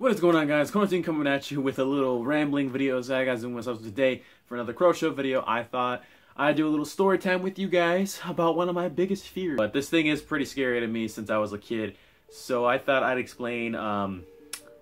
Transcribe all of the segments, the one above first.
What is going on, guys? CrowShow coming at you with a little rambling video. So, guys, doing myself today for another CrowShow video. I thought I'd do a little story time with you guys about one of my biggest fears. But this thing is pretty scary to me since I was a kid. So I thought I'd explain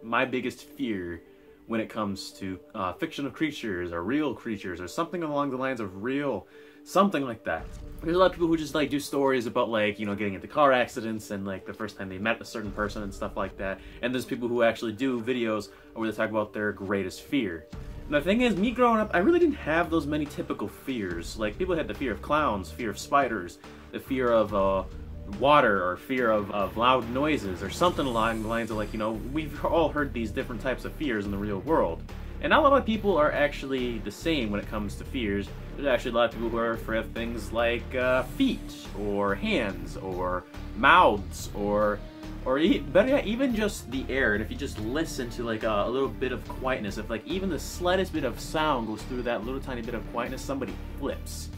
my biggest fear when it comes to fictional creatures or real creatures or something along the lines of real, something like that. There's a lot of people who just like do stories about like, you know, getting into car accidents and like the first time they met a certain person and stuff like that. And there's people who actually do videos where they talk about their greatest fear. And the thing is, me growing up, I really didn't have those many typical fears. Like, people had the fear of clowns, fear of spiders, the fear of water, or fear of loud noises, or something along the lines of, like, you know, we've all heard these different types of fears in the real world. And not a lot of people are actually the same when it comes to fears. There's actually a lot of people who are afraid of things like feet, or hands, or mouths, or better yet, even just the air. And if you just listen to like a little bit of quietness, if like even the slightest bit of sound goes through that little tiny bit of quietness, somebody flips.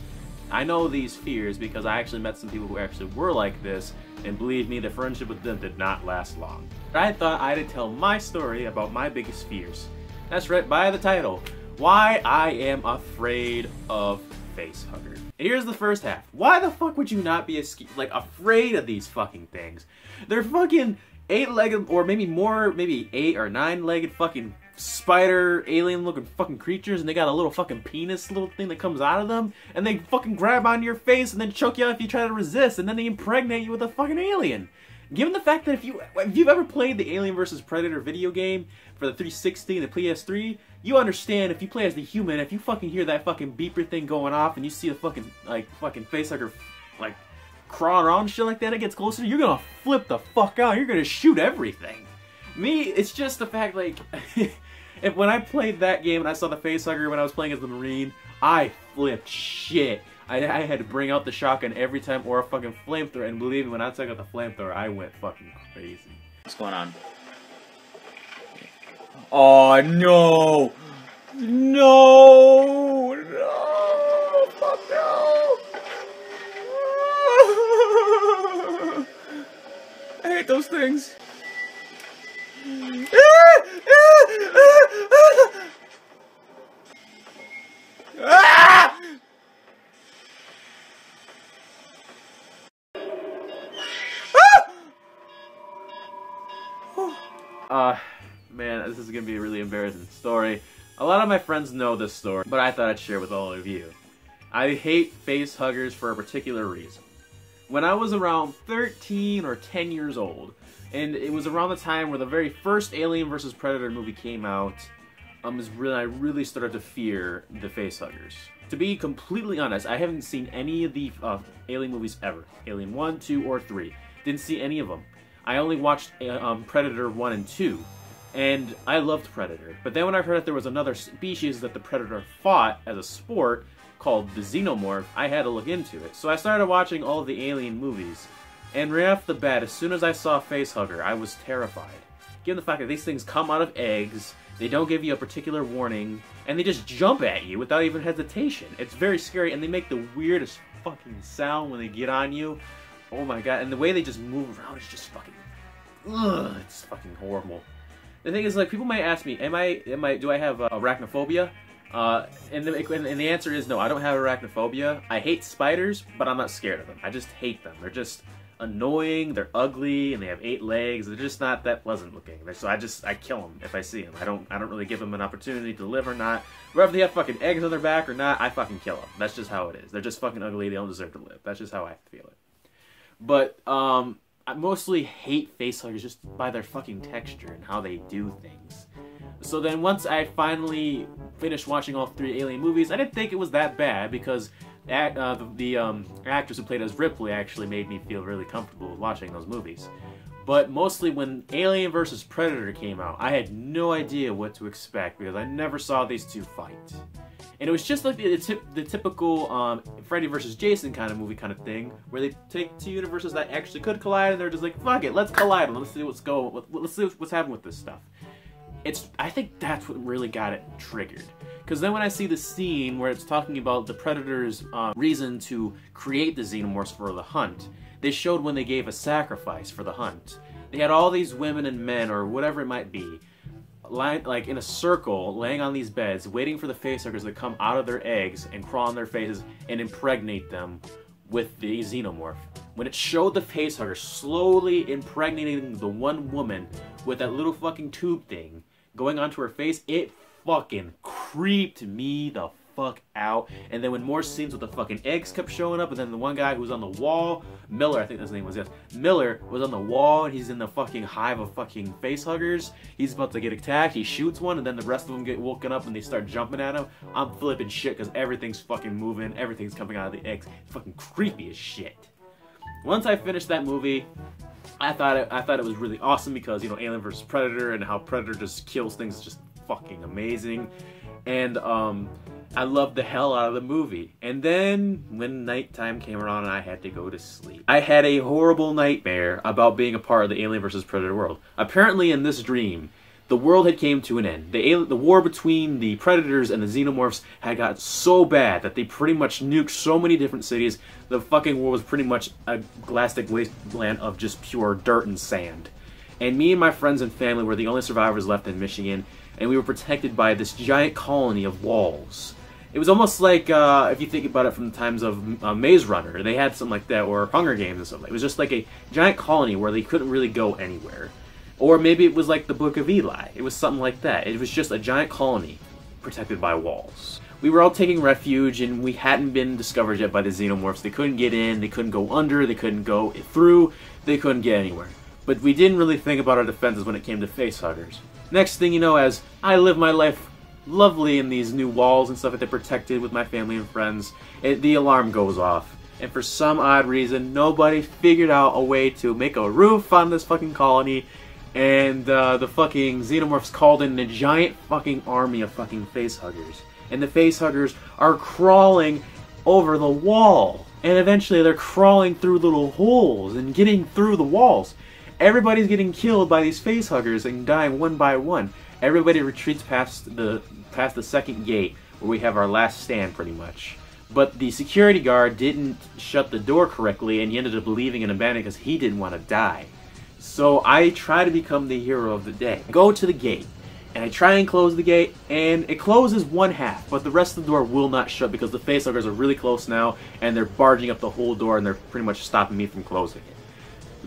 I know these fears because I actually met some people who actually were like this, and believe me, the friendship with them did not last long. I thought I'd tell my story about my biggest fears. That's right, by the title, Why I Am Afraid of Facehugger. And here's the first half. Why the fuck would you not be afraid of these fucking things? They're fucking 8-legged, or maybe more, maybe 8 or 9-legged fucking spider, alien-looking fucking creatures, and they got a little fucking penis little thing that comes out of them, and they fucking grab onto your face and then choke you out if you try to resist, and then they impregnate you with a fucking alien. Given the fact that if you've ever played the Alien vs. Predator video game for the 360 and the PS3, you understand if you play as the human, if you fucking hear that fucking beeper thing going off and you see a fucking facehugger like crawling around and shit like that, it gets closer, you're gonna flip the fuck out. You're gonna shoot everything. Me, it's just the fact, like, when I played that game and I saw the facehugger when I was playing as the Marine, I flipped shit. I had to bring out the shotgun every time, or a fucking flamethrower, and believe me, when I took out the flamethrower, I went fucking crazy. What's going on? Oh no! No! No! Fuck no! I hate those things. Man, this is gonna be a really embarrassing story. A lot of my friends know this story, but I thought I'd share it with all of you. I hate facehuggers for a particular reason. When I was around 13 or 10 years old, and it was around the time where the very first Alien vs. Predator movie came out, is when I really started to fear the facehuggers. To be completely honest, I haven't seen any of the Alien movies ever. Alien 1, 2, or 3. Didn't see any of them. I only watched Predator 1 and 2. And I loved Predator. But then when I heard that there was another species that the Predator fought as a sport called the Xenomorph, I had to look into it. So I started watching all of the Alien movies. And right off the bat, as soon as I saw Facehugger, I was terrified. Given the fact that these things come out of eggs, they don't give you a particular warning, and they just jump at you without even hesitation. It's very scary, and they make the weirdest fucking sound when they get on you. Oh my god, and the way they just move around is just fucking... ugh, it's fucking horrible. The thing is, like, people might ask me, do I have arachnophobia? And the answer is no, I don't have arachnophobia. I hate spiders, but I'm not scared of them. I just hate them. They're just annoying, they're ugly, and they have 8 legs. They're just not that pleasant looking. So I kill them if I see them. I don't really give them an opportunity to live or not. Whether they have fucking eggs on their back or not, I fucking kill them. That's just how it is. They're just fucking ugly, they don't deserve to live. That's just how I feel it. But, I mostly hate facehuggers just by their fucking texture and how they do things. So then once I finally finished watching all 3 Alien movies, I didn't think it was that bad because the actress who played as Ripley actually made me feel really comfortable watching those movies. But mostly when Alien vs. Predator came out, I had no idea what to expect because I never saw these two fight. And it was just like the typical Freddy vs. Jason kind of movie kind of thing, where they take 2 universes that actually could collide, and they're just like, fuck it, let's collide them. Let's see what's happening with this stuff. I think that's what really got it triggered. Because then when I see the scene where it's talking about the Predator's reason to create the Xenomorphs for the hunt, they showed when they gave a sacrifice for the hunt. They had all these women and men, or whatever it might be, like in a circle, laying on these beds, waiting for the facehuggers to come out of their eggs and crawl on their faces and impregnate them with the xenomorph. When it showed the facehugger slowly impregnating the one woman with that little fucking tube thing going onto her face, it fucking creeped me the fuck out. And then when more scenes with the fucking eggs kept showing up, and then the one guy who was on the wall, Miller, I think his name was, yes, Miller was on the wall, and he's in the fucking hive of fucking facehuggers. He's about to get attacked, he shoots one, and then the rest of them get woken up and they start jumping at him. I'm flipping shit because everything's fucking moving, everything's coming out of the eggs. It's fucking creepy as shit. Once I finished that movie, I thought it was really awesome because, you know, Alien vs. Predator and how Predator just kills things is just fucking amazing. And I loved the hell out of the movie. And then when nighttime came around and I had to go to sleep, I had a horrible nightmare about being a part of the Alien vs. Predator world. Apparently in this dream, the world had came to an end. The war between the Predators and the Xenomorphs had got so bad that they pretty much nuked so many different cities. The fucking world was pretty much a glasstic wasteland of just pure dirt and sand. And me and my friends and family were the only survivors left in Michigan, and we were protected by this giant colony of walls. It was almost like, if you think about it from the times of Maze Runner, they had something like that, or Hunger Games and stuff. It was just like a giant colony where they couldn't really go anywhere. Or maybe it was like the Book of Eli. It was something like that. It was just a giant colony protected by walls. We were all taking refuge, and we hadn't been discovered yet by the Xenomorphs. They couldn't get in, they couldn't go under, they couldn't go through, they couldn't get anywhere. But we didn't really think about our defenses when it came to facehuggers. Next thing you know, as I live my life lovely in these new walls and stuff that they're protected with my family and friends, the alarm goes off. And for some odd reason, nobody figured out a way to make a roof on this fucking colony. And the fucking Xenomorphs called in a giant fucking army of fucking facehuggers. And the facehuggers are crawling over the wall. And eventually they're crawling through little holes and getting through the walls. Everybody's getting killed by these facehuggers and dying one by one. Everybody retreats past the second gate where we have our last stand pretty much. But the security guard didn't shut the door correctly, and he ended up leaving and abandoning because he didn't want to die. So I try to become the hero of the day. I go to the gate, and I try and close the gate, and it closes one half, but the rest of the door will not shut because the facehuggers are really close now, and they're barging up the whole door, and they're pretty much stopping me from closing it.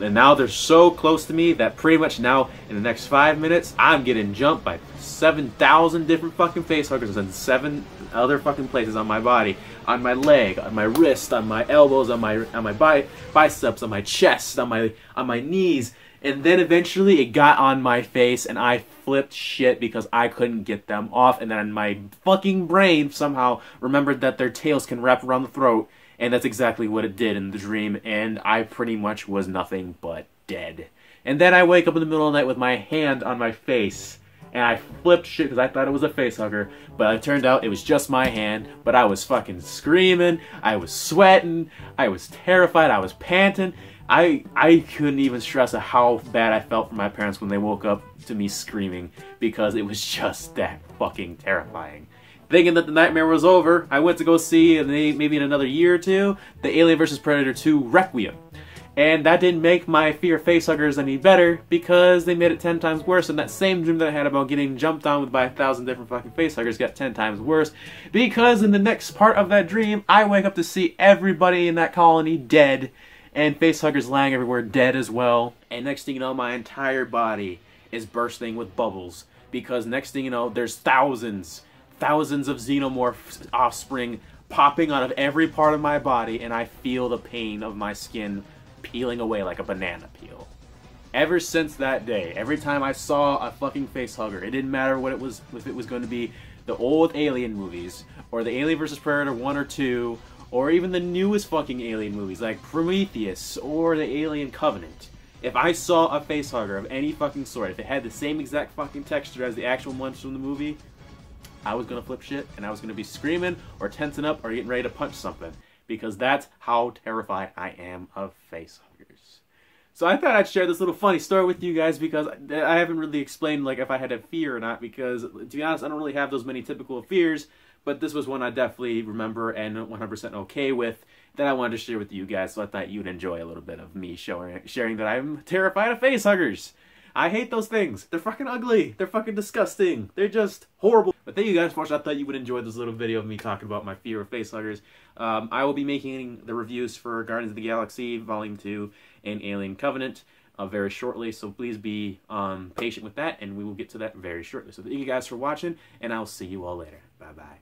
And now they're so close to me that pretty much now, in the next 5 minutes, I'm getting jumped by 7,000 different fucking facehuggers in 7 other fucking places on my body. On my leg, on my wrist, on my elbows, on my biceps, on my chest, on my knees. And then eventually it got on my face and I flipped shit because I couldn't get them off. And then my fucking brain somehow remembered that their tails can wrap around the throat. And that's exactly what it did in the dream. And I pretty much was nothing but dead. And then I wake up in the middle of the night with my hand on my face. And I flipped shit because I thought it was a facehugger. But it turned out it was just my hand. But I was fucking screaming. I was sweating. I was terrified. I was panting. I couldn't even stress how bad I felt for my parents when they woke up to me screaming. Because it was just that fucking terrifying. Thinking that the nightmare was over, I went to go see, maybe in another year or two, the Alien vs. Predator 2 Requiem. And that didn't make my fear of facehuggers any better, because they made it 10 times worse, and that same dream that I had about getting jumped on by 1,000 different fucking facehuggers got 10 times worse, because in the next part of that dream, I wake up to see everybody in that colony dead, and facehuggers lying everywhere dead as well. And next thing you know, my entire body is bursting with bubbles, because next thing you know, there's thousands of xenomorph offspring popping out of every part of my body, and I feel the pain of my skin peeling away like a banana peel. Ever since that day, every time I saw a fucking facehugger, it didn't matter what it was, if it was going to be the old Alien movies, or the Alien vs. Predator 1 or 2, or even the newest fucking Alien movies like Prometheus or the Alien Covenant. If I saw a facehugger of any fucking sort, if it had the same exact fucking texture as the actual ones from the movie, I was gonna flip shit, and I was gonna be screaming or tensing up or getting ready to punch something, because that's how terrified I am of facehuggers. So I thought I'd share this little funny story with you guys, because I haven't really explained like if I had a fear or not, because to be honest, I don't really have those many typical fears, but this was one I definitely remember and 100% okay with, that I wanted to share with you guys, so I thought you'd enjoy a little bit of me sharing that I'm terrified of facehuggers. I hate those things. They're fucking ugly. They're fucking disgusting. They're just horrible. But thank you guys for watching. I thought you would enjoy this little video of me talking about my fear of facehuggers. I will be making the reviews for Guardians of the Galaxy Volume 2 and Alien Covenant very shortly, so please be patient with that, and we will get to that very shortly. So thank you guys for watching, and I'll see you all later. Bye-bye.